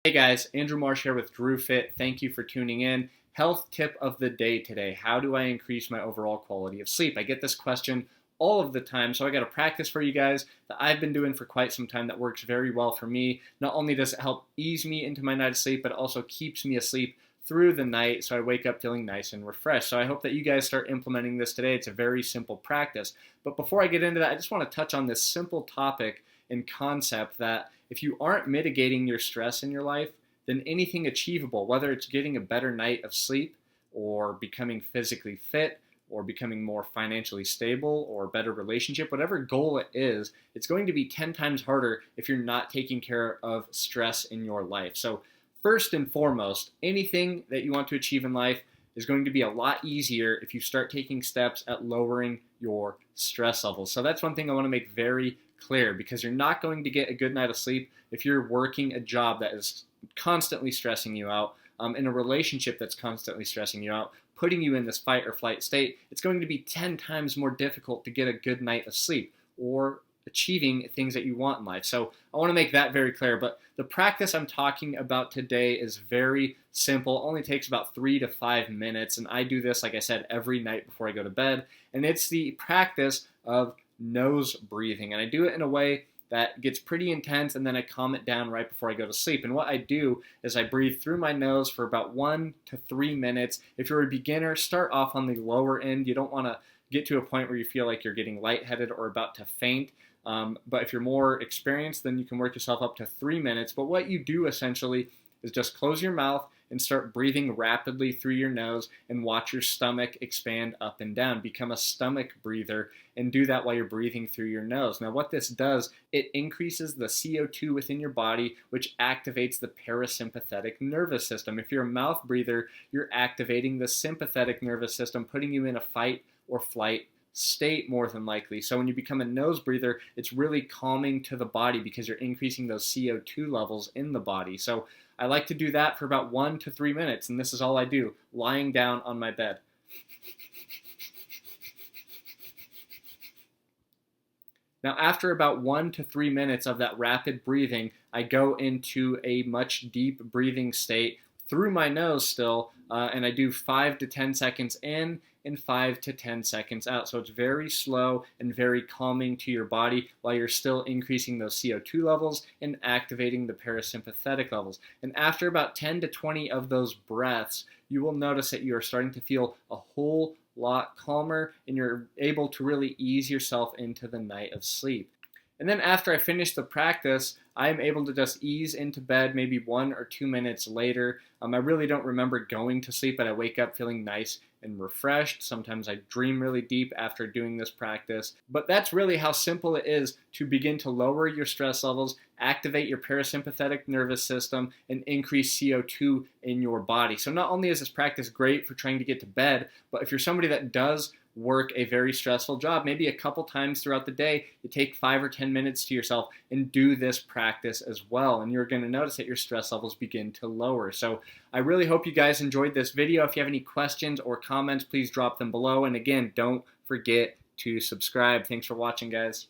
Hey guys, Andrew Marsh here with Drew Fit. Thank you for tuning in. Health tip of the day today. How do I increase my overall quality of sleep? I get this question all of the time, so I got a practice for you guys that I've been doing for quite some time that works very well for me. Not only does it help ease me into my night of sleep, but it also keeps me asleep through the night so I wake up feeling nice and refreshed. So I hope that you guys start implementing this today. It's a very simple practice. But before I get into that, I just want to touch on this simple topic and concept that if you aren't mitigating your stress in your life, then anything achievable, whether it's getting a better night of sleep or becoming physically fit or becoming more financially stable or a better relationship, whatever goal it is, it's going to be 10 times harder if you're not taking care of stress in your life. So first and foremost, anything that you want to achieve in life is going to be a lot easier if you start taking steps at lowering your stress levels. So that's one thing I want to make very clear, because you're not going to get a good night of sleep if you're working a job that is constantly stressing you out, in a relationship that's constantly stressing you out, putting you in this fight or flight state. It's going to be 10 times more difficult to get a good night of sleep or achieving things that you want in life. So I want to make that very clear. But the practice I'm talking about today is very simple. It only takes about 3 to 5 minutes. And I do this, like I said, every night before I go to bed. And it's the practice of nose breathing. And I do it in a way that gets pretty intense, and then I calm it down right before I go to sleep. And what I do is I breathe through my nose for about 1 to 3 minutes. If you're a beginner, start off on the lower end. You don't want to get to a point where you feel like you're getting lightheaded or about to faint. But if you're more experienced, then you can work yourself up to 3 minutes. But what you do essentially is just close your mouth and start breathing rapidly through your nose and watch your stomach expand up and down. Become a stomach breather and do that while you're breathing through your nose. Now what this does, it increases the CO2 within your body, which activates the parasympathetic nervous system. If you're a mouth breather, you're activating the sympathetic nervous system, putting you in a fight or flight state more than likely. So when you become a nose breather, it's really calming to the body because you're increasing those CO2 levels in the body. So I like to do that for about 1 to 3 minutes, and this is all I do, lying down on my bed. Now, after about 1 to 3 minutes of that rapid breathing, I go into a much deep breathing state through my nose still, and I do 5 to 10 seconds in and 5 to 10 seconds out. So it's very slow and very calming to your body while you're still increasing those CO2 levels and activating the parasympathetic levels. And after about 10 to 20 of those breaths, you will notice that you are starting to feel a whole lot calmer and you're able to really ease yourself into the night of sleep. And then after I finish the practice, I am able to just ease into bed maybe 1 or 2 minutes later. I really don't remember going to sleep, but I wake up feeling nice and refreshed. Sometimes I dream really deep after doing this practice. But that's really how simple it is to begin to lower your stress levels, activate your parasympathetic nervous system, and increase CO2 in your body. So not only is this practice great for trying to get to bed, but if you're somebody that does work a very stressful job, maybe a couple times throughout the day, you take 5 or 10 minutes to yourself and do this practice as well. And you're going to notice that your stress levels begin to lower. So I really hope you guys enjoyed this video. If you have any questions or comments, please drop them below. And again, don't forget to subscribe. Thanks for watching, guys.